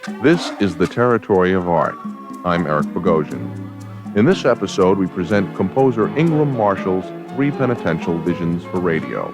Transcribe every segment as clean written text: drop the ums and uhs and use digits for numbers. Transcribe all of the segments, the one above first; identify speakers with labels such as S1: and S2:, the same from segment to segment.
S1: This is the Territory of Art. I'm Eric Bogosian. In this episode, we present composer Ingram Marshall's three Penitential visions for radio.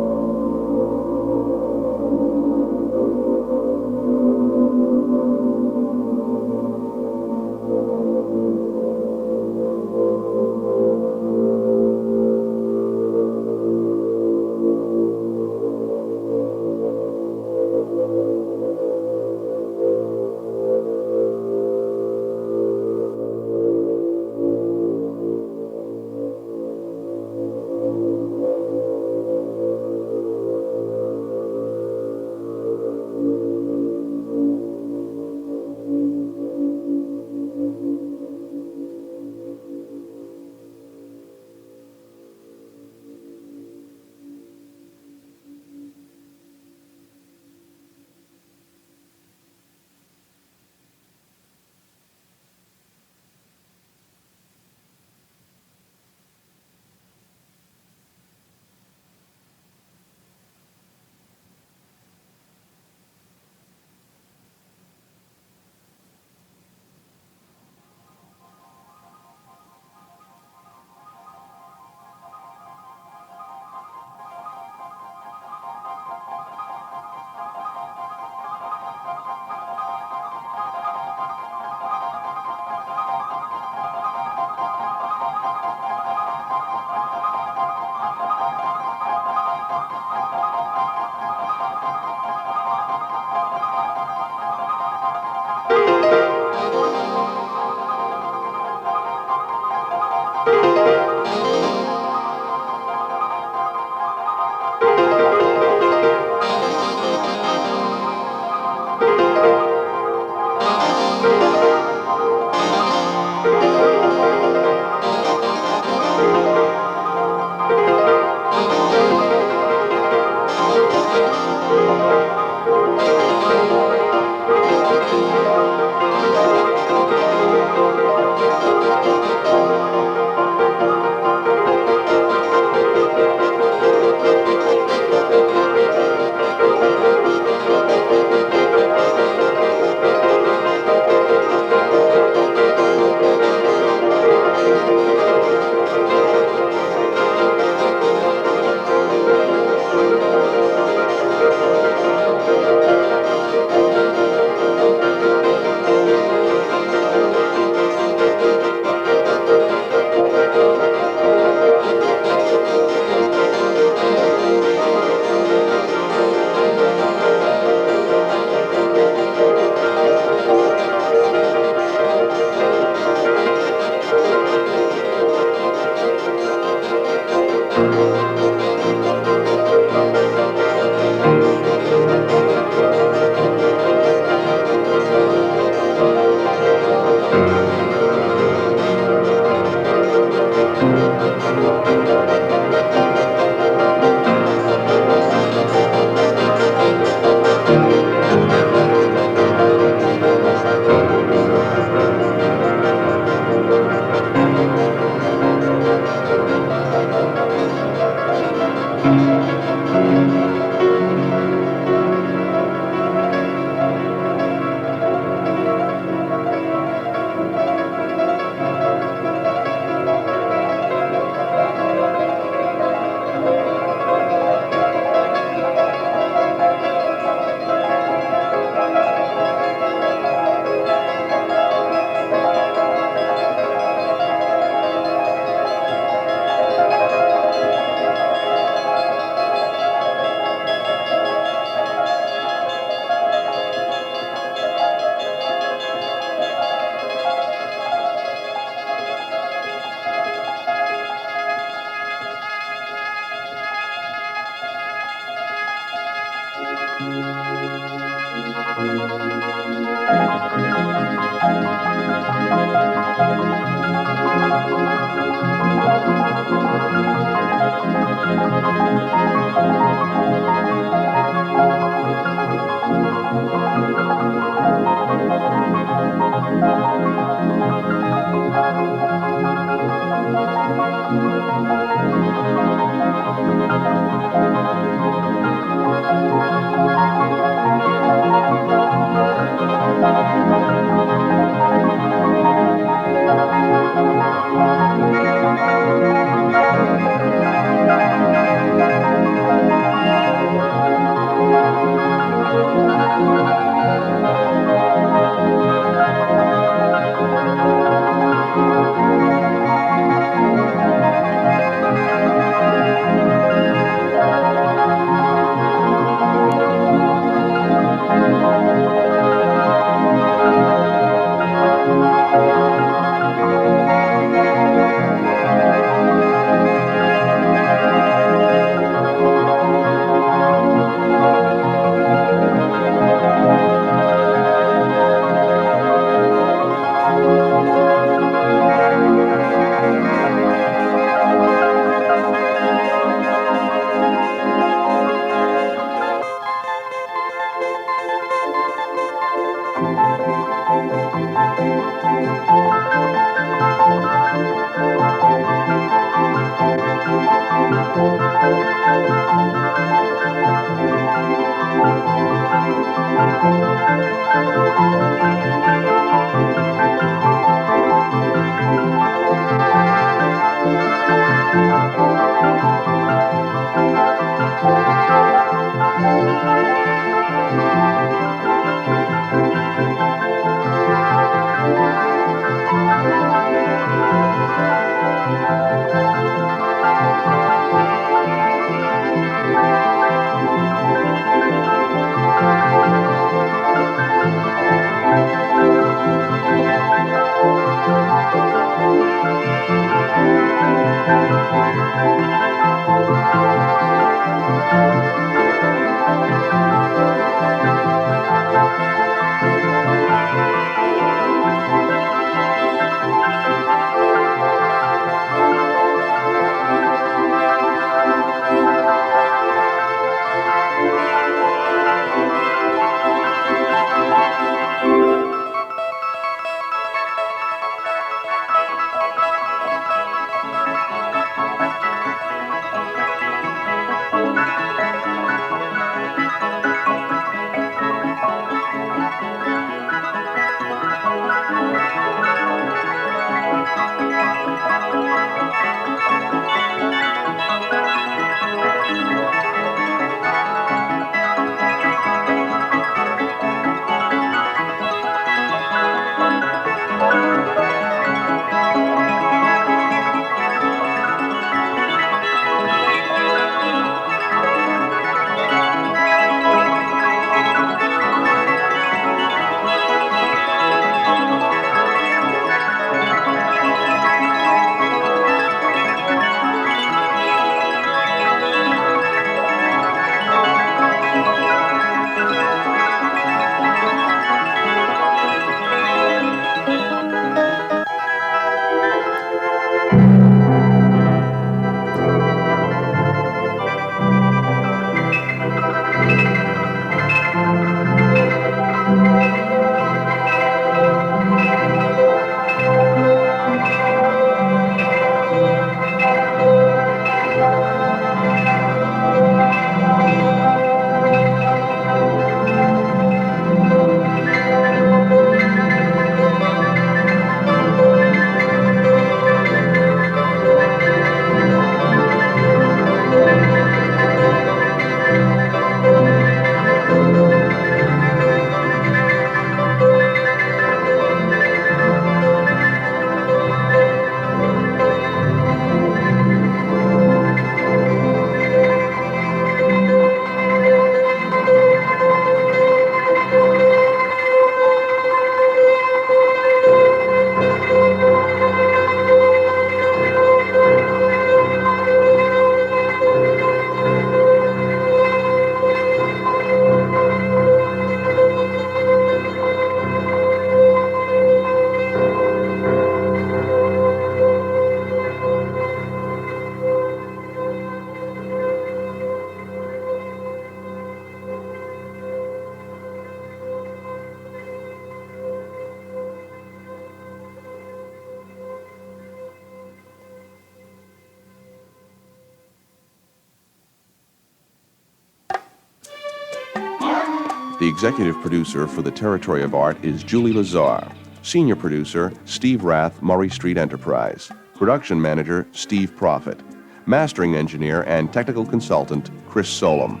S1: The executive producer for the Territory of Art is Julie Lazar. Senior producer, Steve Rath, Murray Street Enterprise. Production manager, Steve Profit. Mastering engineer and technical consultant, Chris Solom.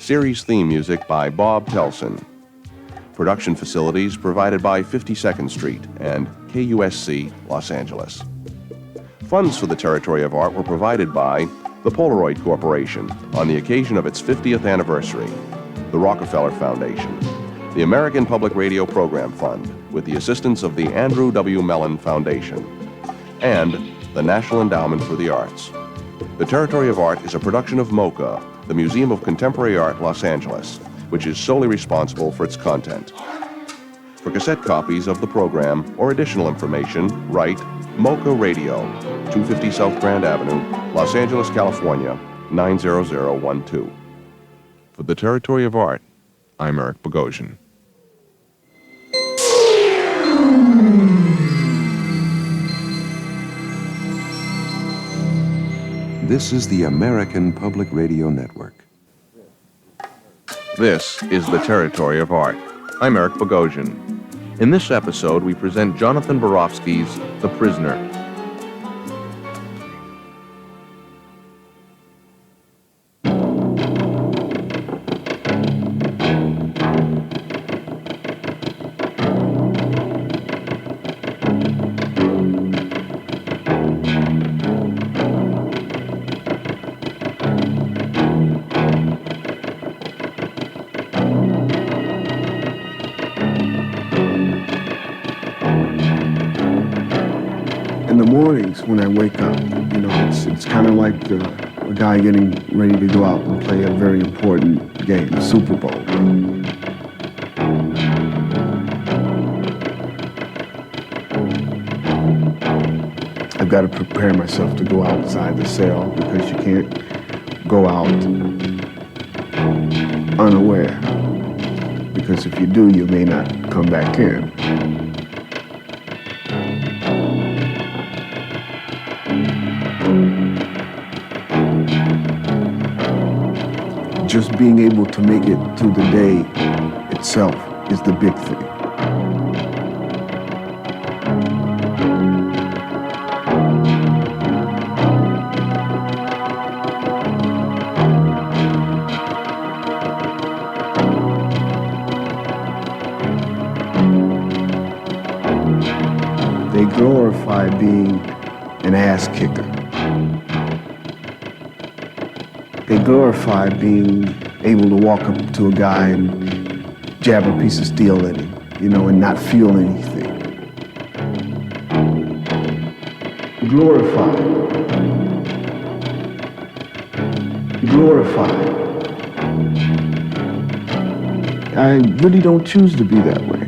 S1: Series theme music by Bob Telson. Production facilities provided by 52nd Street and KUSC, Los Angeles. Funds for the Territory of Art were provided by the Polaroid Corporation on the occasion of its 50th anniversary, the Rockefeller Foundation, the American Public Radio Program Fund, with the assistance of the Andrew W. Mellon Foundation, and the National Endowment for the Arts. The Territory of Art is a production of MoCA, the Museum of Contemporary Art, Los Angeles, which is solely responsible for its content. For cassette copies of the program or additional information, write MoCA Radio, 250 South Grand Avenue, Los Angeles, California, 90012. For the Territory of Art, I'm Eric Bogosian.
S2: This is the American Public Radio Network.
S1: This is the Territory of Art. I'm Eric Bogosian. In this episode, we present Jonathan Borofsky's The Prisoner.
S3: In the mornings when I wake up, it's kind of like a guy getting ready to go out and play a very important game, the Super Bowl. I've got to prepare myself to go outside the cell because you can't go out unaware. Because if you do, you may not come back in. Just being able to make it through the day itself is the big thing. They glorify being an ass kicker. They glorify being able to walk up to a guy and jab a piece of steel at him, and not feel anything. Glorify. I really don't choose to be that way.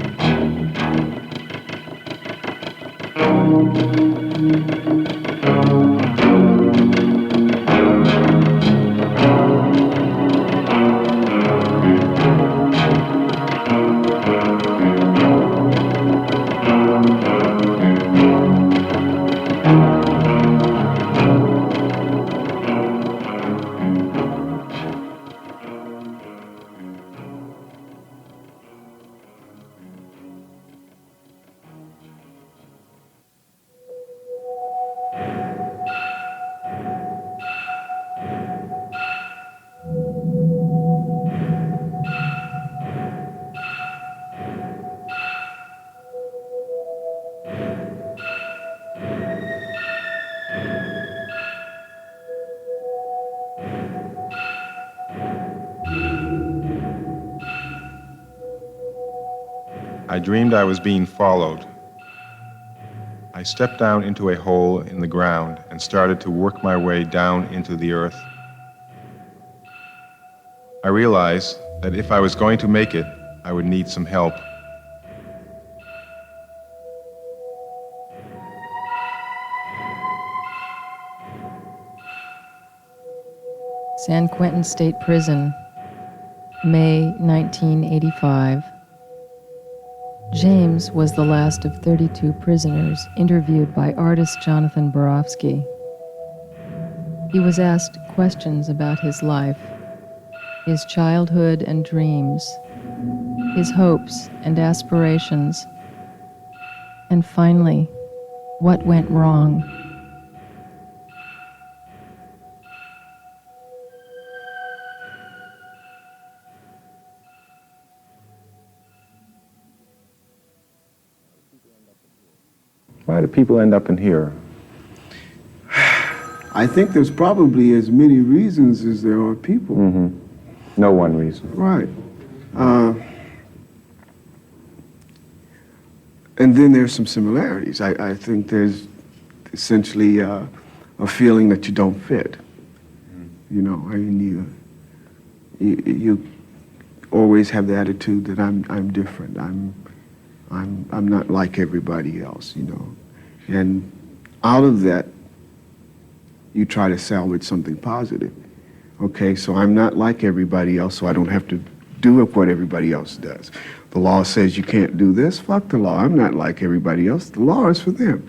S4: I dreamed I was being followed. I stepped down into a hole in the ground and started to work my way down into the earth. I realized that if I was going to make it, I would need some help.
S5: San Quentin State Prison, May 1985. James was the last of 32 prisoners interviewed by artist Jonathan Borofsky. He was asked questions about his life, his childhood and dreams, his hopes and aspirations, and finally, what went wrong.
S4: Why do people end up in here?
S3: I think there's probably as many reasons as there are people.
S4: No one reason.
S3: Right. And then there's some similarities. I think there's essentially a feeling that you don't fit. You know, I mean, you always have the attitude that I'm different. I'm not like everybody else. You know, and out of that, you try to salvage something positive. Okay, so I'm not like everybody else, so I don't have to do what everybody else does. The law says you can't do this. Fuck the law. I'm not like everybody else. The law is for them.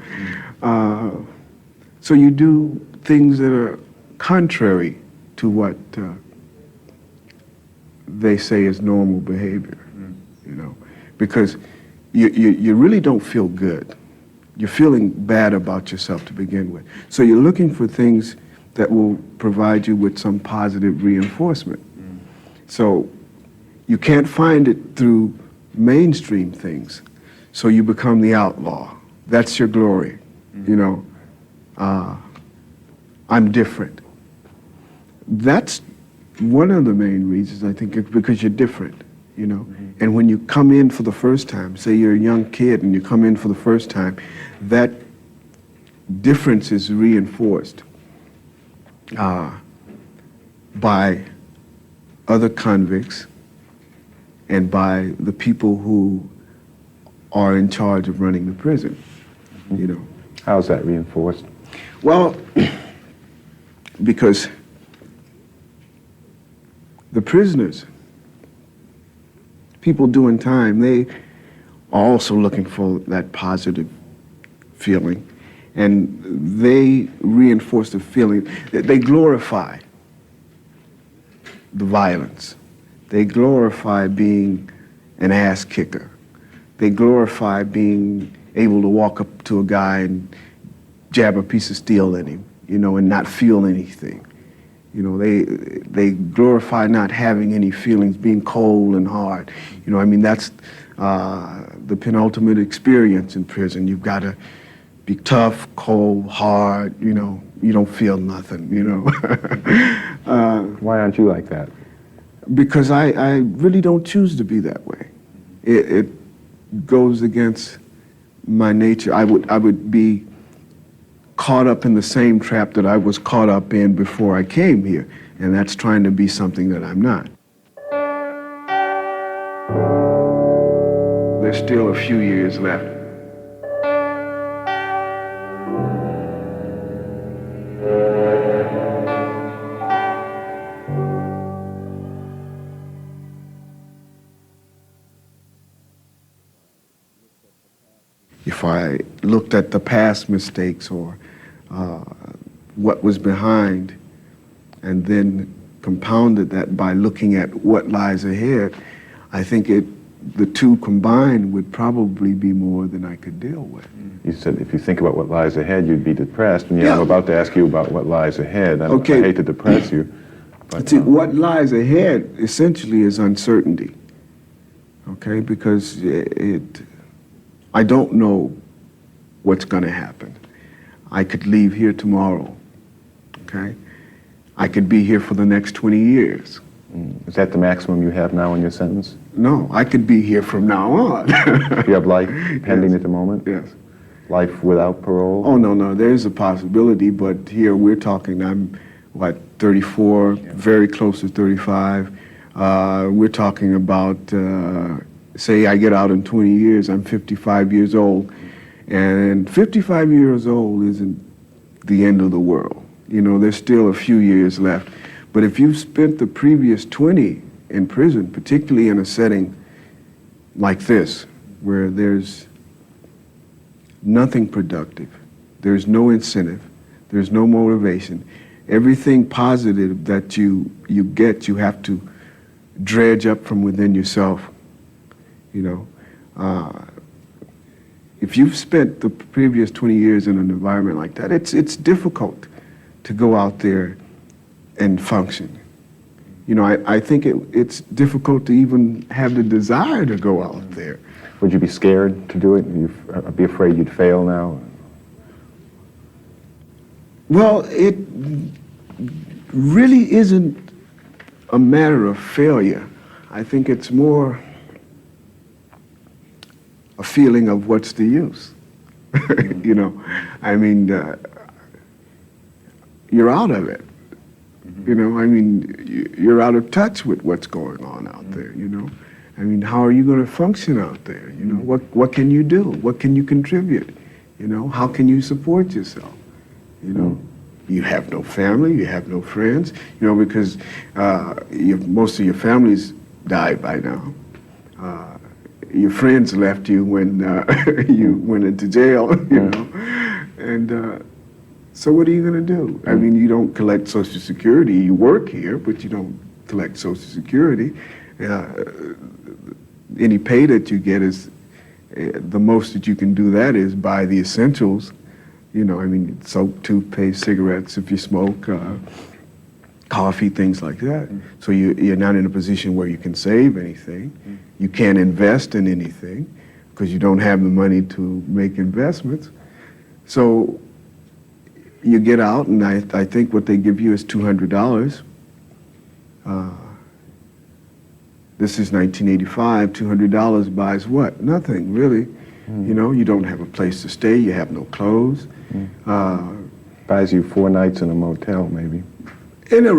S3: So you do things that are contrary to what they say is normal behavior. You know, because you really don't feel good. You're feeling bad about yourself to begin with. So you're looking for things that will provide you with some positive reinforcement. So you can't find it through mainstream things. So you become the outlaw. That's your glory. You know, I'm different. That's one of the main reasons, I think, because you're different. You know, and when you come in for the first time, say you're a young kid and you come in for the first time, that difference is reinforced by other convicts and by the people who are in charge of running the prison. You know,
S4: How's that reinforced?
S3: well, because the prisoners, people doing time, they are also looking for that positive feeling. And they reinforce the feeling. They glorify the violence. They glorify being an ass kicker. They glorify being able to walk up to a guy and jab a piece of steel in him, you know, and not feel anything. You know, they glorify not having any feelings, being cold and hard. You know, I mean, that's the penultimate experience in prison. You've got to be tough, cold, hard, you know, you don't feel nothing, you know.
S4: Why aren't you like that?
S3: Because I really don't choose to be that way. It goes against my nature. I would be caught up in the same trap that I was caught up in before I came here, and that's trying to be something that I'm not. There's still a few years left. If I looked at the past mistakes or what was behind, and then compounded that by looking at what lies ahead, I think the two combined would probably be more than I could deal with.
S4: You said if you think about what lies ahead, you'd be depressed. And
S3: Yeah.
S4: I'm about to ask you about what lies ahead. I
S3: Okay.
S4: hate to depress you. But,
S3: See, what lies ahead essentially is uncertainty, okay? Because I don't know what's going to happen. I could leave here tomorrow, okay? I could be here for the next 20 years.
S4: Is that the maximum you have now in your sentence?
S3: No, I could be here from now on.
S4: You have life pending at the moment?
S3: Yes.
S4: Life without parole?
S3: Oh, no, there's a possibility, but here we're talking, I'm, 34, very close to 35. We're talking about, say I get out in 20 years, I'm 55 years old, and 55 years old isn't the end of the world. You know, there's still a few years left. But if you've spent the previous 20 in prison, particularly in a setting like this, where there's nothing productive, there's no incentive, there's no motivation, everything positive that you get, you have to dredge up from within yourself you know. If you've spent the previous 20 years in an environment like that, it's difficult to go out there and function. You know, I think it's difficult to even have the desire to go out there.
S6: Would you be scared to do it? You'd be afraid you'd fail now?
S3: Well, it really isn't a matter of failure. I think it's more a feeling of what's the use. You know, I mean, you're out of it. You know, I mean, you're out of touch with what's going on out there, you know. I mean, how are you going to function out there? You know, what can you do? What can you contribute? You know, how can you support yourself? You know, you have no family, you have no friends, you know, because most of your families died by now. Your friends left you when you went into jail, you know, and so what are you going to do? I mean, you don't collect Social Security. You work here, but you don't collect Social Security. Any pay that you get is, the most that you can do that is buy the essentials. You know, I mean, soap, toothpaste, cigarettes if you smoke, coffee, things like that. So you're not in a position where you can save anything. You can't invest in anything because you don't have the money to make investments. So you get out, and I think what they give you is $200. This is 1985. $200 buys what? Nothing, really. You know, you don't have a place to stay. You have no clothes.
S6: Buys you 4 nights in a motel, maybe.
S3: In a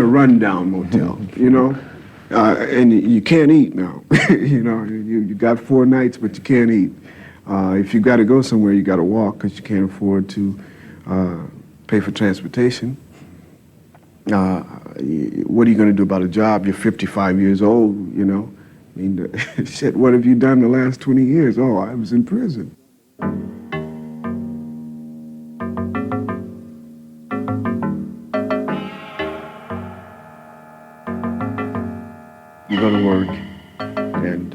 S3: rundown motel, you know, and you can't eat now. You know, you got 4 nights, but you can't eat. If you got to go somewhere, you got to walk because you can't afford to pay for transportation. What are you going to do about a job? You're 55 years old, you know. I mean, shit, what have you done the last 20 years? Oh, I was in prison. You go to work, and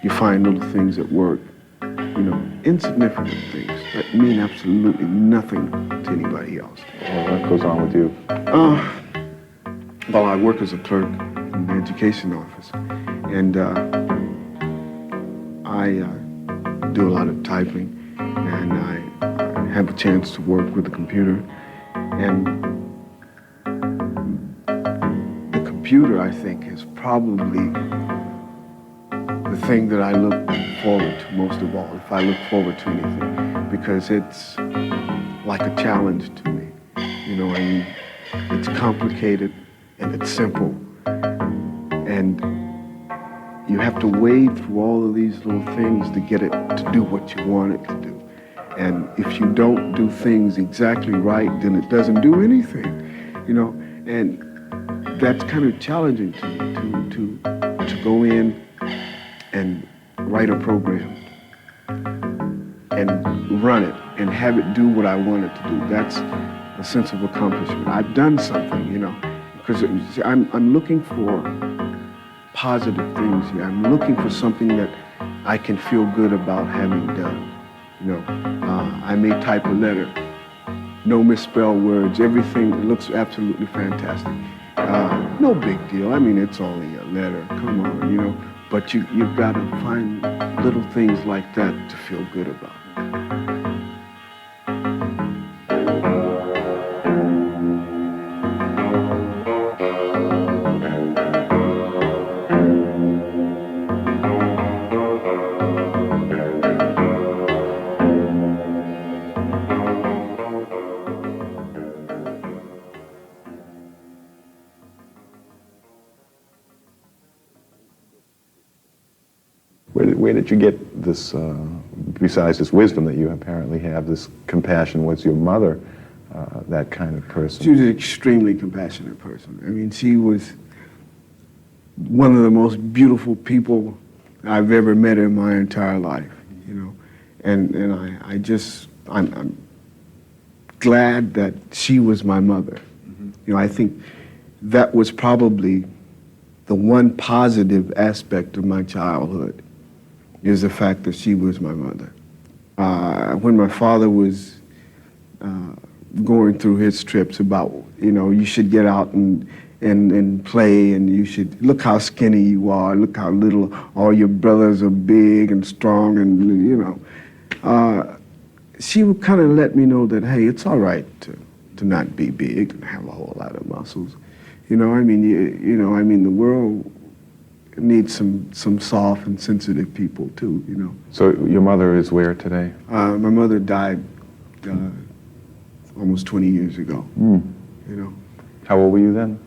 S3: you find little things at work, you know, insignificant things that mean absolutely nothing to anybody else.
S6: Well, what goes on with you?
S3: Well, I work as a clerk in the education office, and I do a lot of typing, and I have a chance to work with the computer, and the computer, I think, is probably the thing that I look forward to most of all, if I look forward to anything, because it's like a challenge to me. You know, I mean, it's complicated and it's simple, and you have to wade through all of these little things to get it to do what you want it to do. And if you don't do things exactly right, then it doesn't do anything, you know, and that's kind of challenging to me, to go in and write a program and run it and have it do what I want it to do. That's a sense of accomplishment. I've done something, you know, because I'm looking for positive things here. I'm looking for something that I can feel good about having done. You know, I may type a letter, no misspelled words, everything looks absolutely fantastic. No big deal. I mean, it's only a letter. Come on, you know. But you've got to find little things like that to feel good about.
S6: Where did you get this, besides this wisdom that you apparently have, this compassion? Was your mother that kind of person?
S3: She was an extremely compassionate person. I mean, she was one of the most beautiful people I've ever met in my entire life, you know. And I'm glad that she was my mother. You know, I think that was probably the one positive aspect of my childhood is the fact that she was my mother. When my father was going through his trips about, you should get out and play, and you should look how skinny you are, look how little, all your brothers are big and strong, and she would kind of let me know that, hey, it's all right to not be big and have a whole lot of muscles. The world needs some soft and sensitive people too.
S6: So your mother is where today?
S3: My mother died almost 20 years ago.
S6: How old were you then?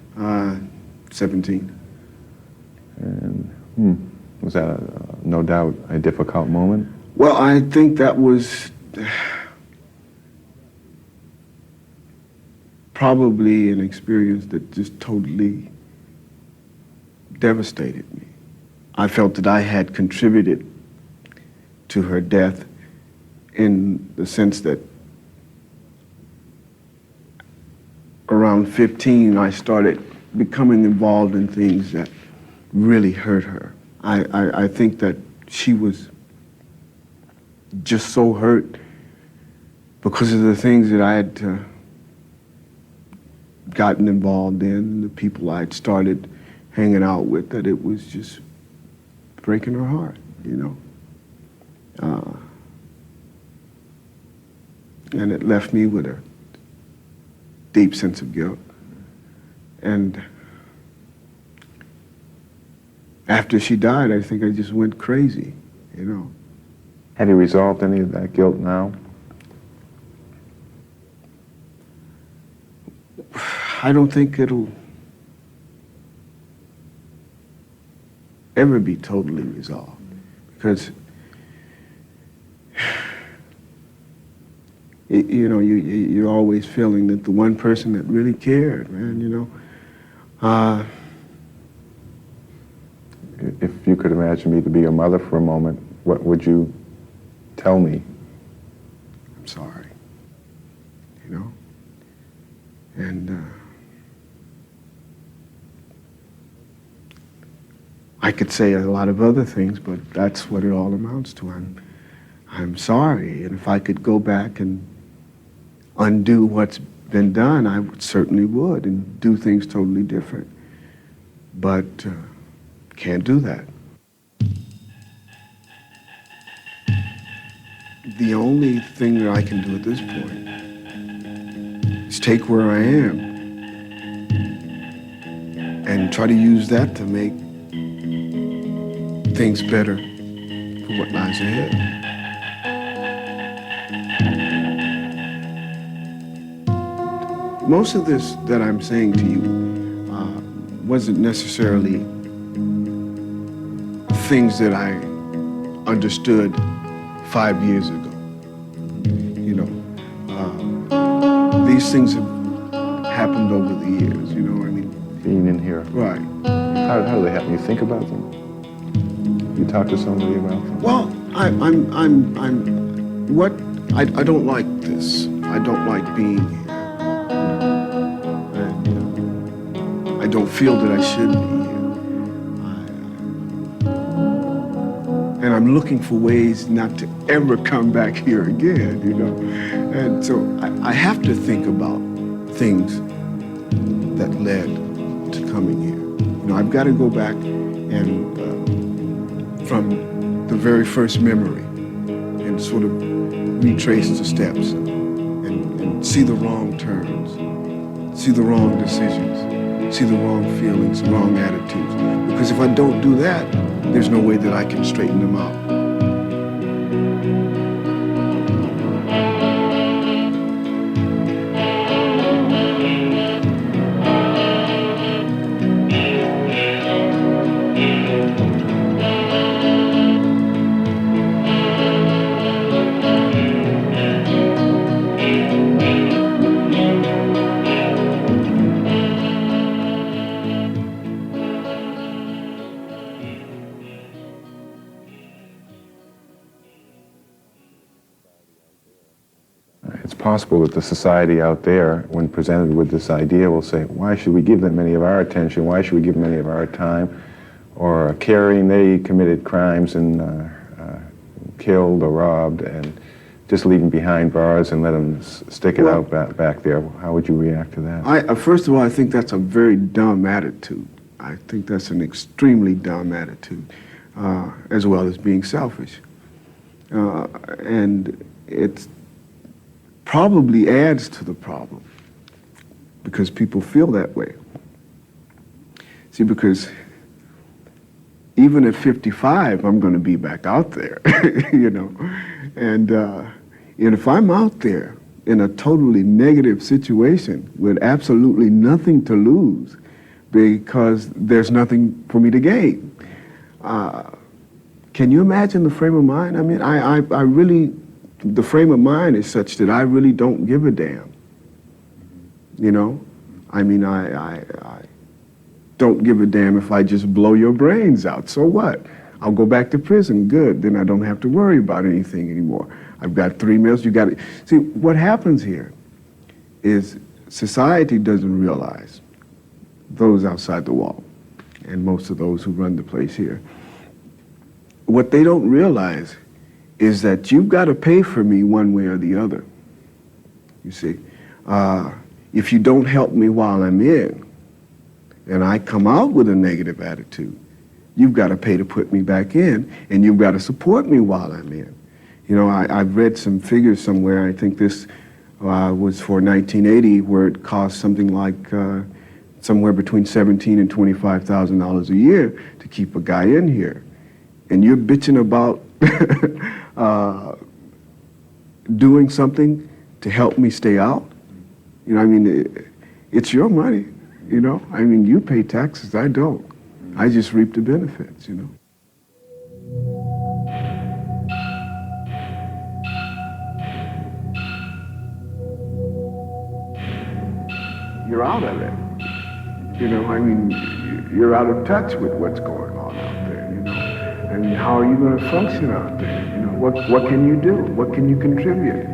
S3: 17.
S6: And was that no doubt a difficult moment?
S3: Well, I think that was probably an experience that just totally devastated me. I felt that I had contributed to her death in the sense that around 15, I started becoming involved in things that really hurt her. I think that she was just so hurt because of the things that I had gotten involved in, the people I'd started hanging out with, that it was just breaking her heart, and it left me with a deep sense of guilt. And after she died, I think I just went crazy,
S6: Have you resolved any of that guilt now?
S3: I don't think it'll ever be totally resolved, because you're always feeling that the one person that really cared, man,
S6: If you could imagine me to be your mother for a moment, what would you tell me?
S3: I'm sorry, and I could say a lot of other things, but that's what it all amounts to. I'm sorry, and if I could go back and undo what's been done, I certainly would, and do things totally different. But can't do that. The only thing that I can do at this point is take where I am and try to use that to make things better for what lies ahead. Most of this that I'm saying to you wasn't necessarily things that I understood 5 years ago. These things have happened over the years,
S6: Being in here.
S3: Right.
S6: How do they happen? You think about them? You talk to somebody about them?
S3: Well, I don't like this. I don't like being here. I don't feel that I should be here. And I'm looking for ways not to ever come back here again, And so I have to think about things that led to coming here. I've got to go back and from the very first memory and sort of retrace the steps and see the wrong turns, see the wrong decisions, see the wrong feelings, wrong attitudes. Because if I don't do that, there's no way that I can straighten them out.
S6: possible that the society out there, when presented with this idea, will say, why should we give them any of our attention? Why should we give them any of our time? Or caring, they committed crimes and killed or robbed, and just leave them behind bars and let them stick it out back there. How would you react to that?
S3: First of all, I think that's a very dumb attitude. I think that's an extremely dumb attitude, as well as being selfish. And it probably adds to the problem because people feel that way. See, because even at 55, I'm going to be back out there, you know. And if I'm out there in a totally negative situation with absolutely nothing to lose because there's nothing for me to gain, can you imagine the frame of mind? I mean, I really, the frame of mind is such that I really don't give a damn, you know? I mean, I don't give a damn if I just blow your brains out. So what? I'll go back to prison. Good. Then I don't have to worry about anything anymore. I've got 3 meals. You got it. See, what happens here is society doesn't realize, those outside the wall, and most of those who run the place here, what they don't realize is that you've got to pay for me one way or the other. You see, if you don't help me while I'm in, and I come out with a negative attitude, you've got to pay to put me back in, and you've got to support me while I'm in. You know, I've read some figures somewhere. I think this was for 1980, where it cost something like somewhere between $17,000 and $25,000 a year to keep a guy in here. And you're bitching about doing something to help me stay out. You know, I mean, it's your money, you know? I mean, you pay taxes, I don't. I just reap the benefits, you know? You're out of it. You know, I mean, you're out of touch with what's going on out there, you know? I mean, how are you going to function out there? You know, what can you do? What can you contribute?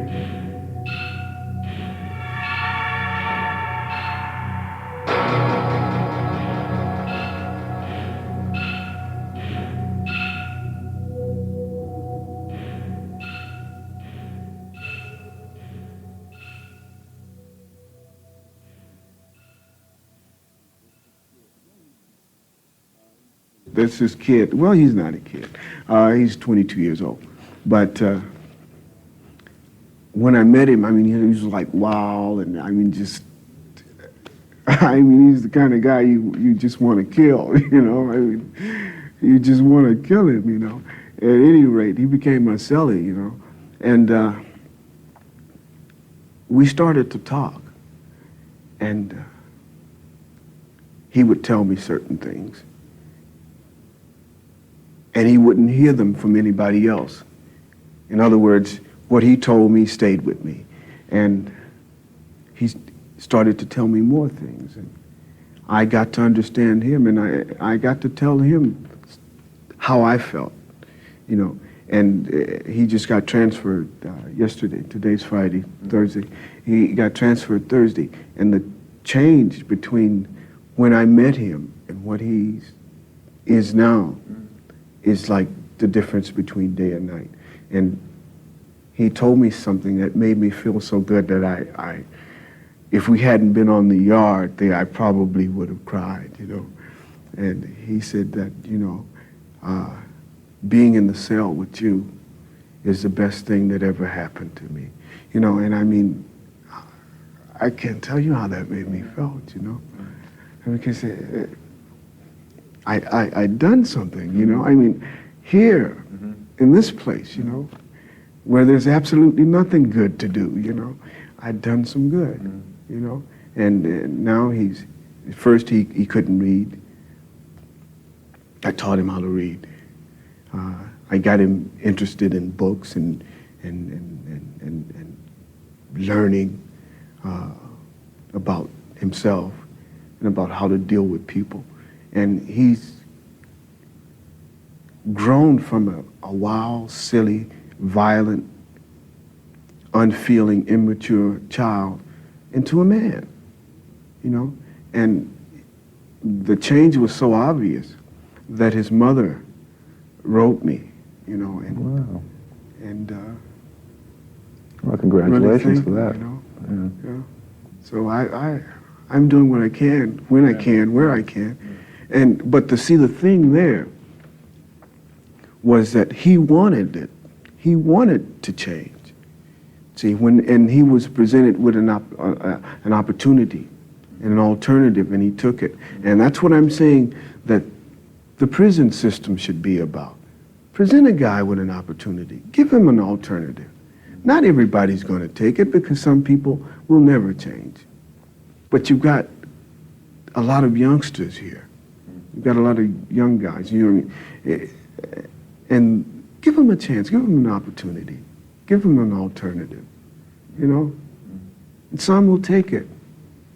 S3: That's this kid. Well, he's not a kid. He's 22 years old. But when I met him, I mean, he was like, wow, and I mean, just, I mean, he's the kind of guy you just want to kill, you know? I mean, you just want to kill him, you know? At any rate, he became my cellie, you know? And we started to talk. And he would tell me certain things. And he wouldn't hear them from anybody else. In other words, what he told me stayed with me. And he started to tell me more things. And I got to understand him, and I got to tell him how I felt, you know. And he just got transferred yesterday. Today's Friday, Thursday. He got transferred Thursday. And the change between when I met him and what he is now is like the difference between day and night. And he told me something that made me feel so good that I if we hadn't been on the yard there, I probably would have cried, you know. And he said that, you know, being in the cell with you is the best thing that ever happened to me. You know, and I mean, I can't tell you how that made me feel, you know. Because I'd done something, you know. I mean, here, in this place, you know, where there's absolutely nothing good to do, you know, I'd done some good, you know. And now at first he couldn't read. I taught him how to read. I got him interested in books and learning about himself and about how to deal with people. And he's grown from a wild, silly, violent, unfeeling, immature child into a man, you know? And the change was so obvious that his mother wrote me, you know, and
S6: Wow.
S3: and
S6: Well, congratulations for that.
S3: you know?
S6: Yeah.
S3: Yeah. So I'm doing what I can, when I can, where I can. And, but to see the thing there was that he wanted it. He wanted to change. See, and he was presented with an opportunity and an alternative, and he took it. And that's what I'm saying that the prison system should be about. Present a guy with an opportunity. Give him an alternative. Not everybody's going to take it because some people will never change. But you've got a lot of youngsters here. You've got a lot of young guys. And give them a chance. Give them an opportunity. Give them an alternative. You know? And some will take it.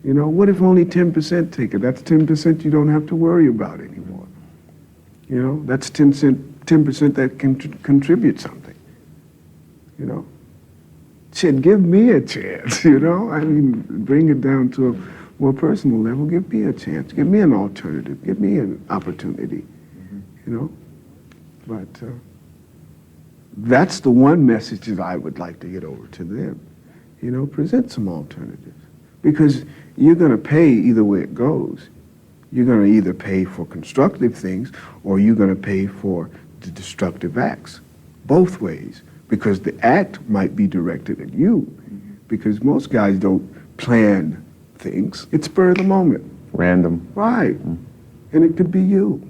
S3: You know, what if only 10% take it? That's 10% you don't have to worry about anymore. You know, that's 10% that can contribute something. You know? Shit, give me a chance, you know? I mean, bring it down to a more personal level. Give me a chance. Give me an alternative. Give me an opportunity, you know? But that's the one message that I would like to get over to them. You know, present some alternatives. Because you're going to pay either way it goes. You're going to either pay for constructive things or you're going to pay for the destructive acts. Both ways. Because the act might be directed at you. Because most guys don't plan things. It's spur of the moment.
S6: Random.
S3: Right. And it could be you.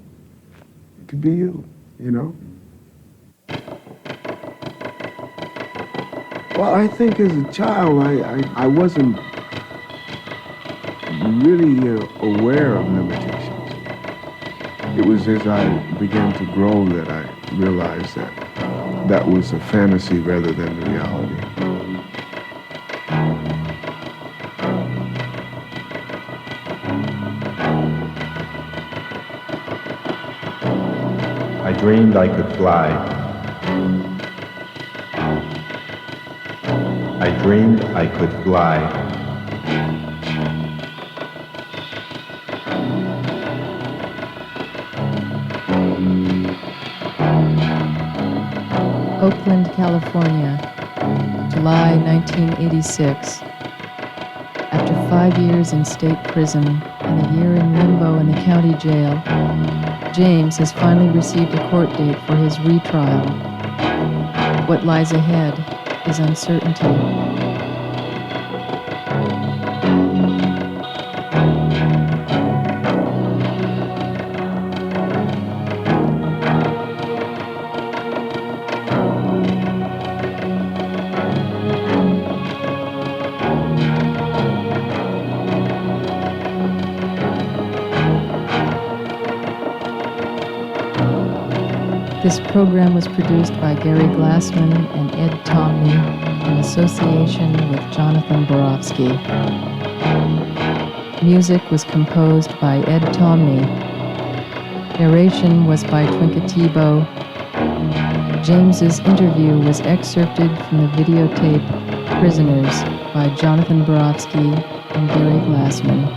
S3: It could be you, you know? Well, I think as a child, I wasn't really aware of limitations. It was as I began to grow that I realized that that was a fantasy rather than the reality.
S4: I dreamed I could fly. I dreamed I could fly.
S5: Oakland, California, July 1986. After 5 years in state prison and a year in limbo in the county jail, James has finally received a court date for his retrial. What lies ahead is uncertainty. This program was produced by Gary Glassman and Ed Tomney in association with Jonathan Borofsky. Music was composed by Ed Tomney. Narration was by Twinka Tebow. James's interview was excerpted from the videotape Prisoners by Jonathan Borofsky and Gary Glassman.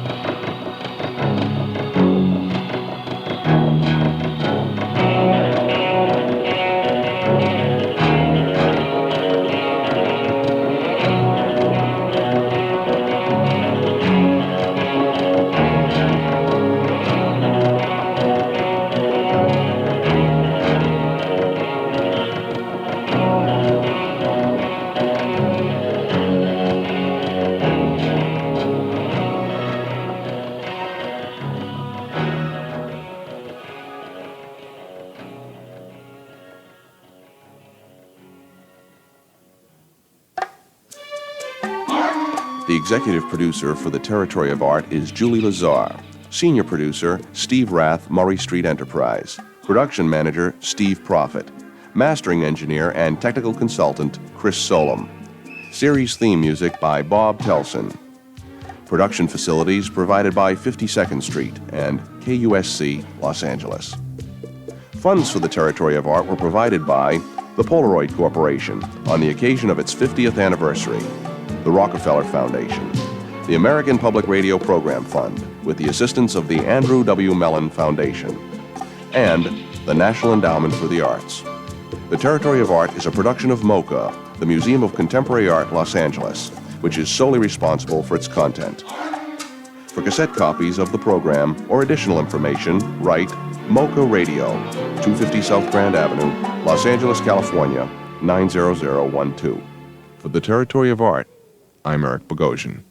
S1: The executive producer for the Territory of Art is Julie Lazar. Senior producer, Steve Rath, Murray Street Enterprise. Production manager, Steve Profit. Mastering engineer and technical consultant, Chris Solom. Series theme music by Bob Telson. Production facilities provided by 52nd Street and KUSC, Los Angeles. Funds for the Territory of Art were provided by the Polaroid Corporation on the occasion of its 50th anniversary, the Rockefeller Foundation, the American Public Radio Program Fund with the assistance of the Andrew W. Mellon Foundation, and the National Endowment for the Arts. The Territory of Art is a production of MoCA, the Museum of Contemporary Art, Los Angeles, which is solely responsible for its content. For cassette copies of the program or additional information, write MoCA Radio, 250 South Grand Avenue, Los Angeles, California, 90012. For the Territory of Art, I'm Eric Bogosian.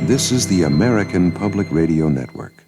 S2: This is the American Public Radio Network.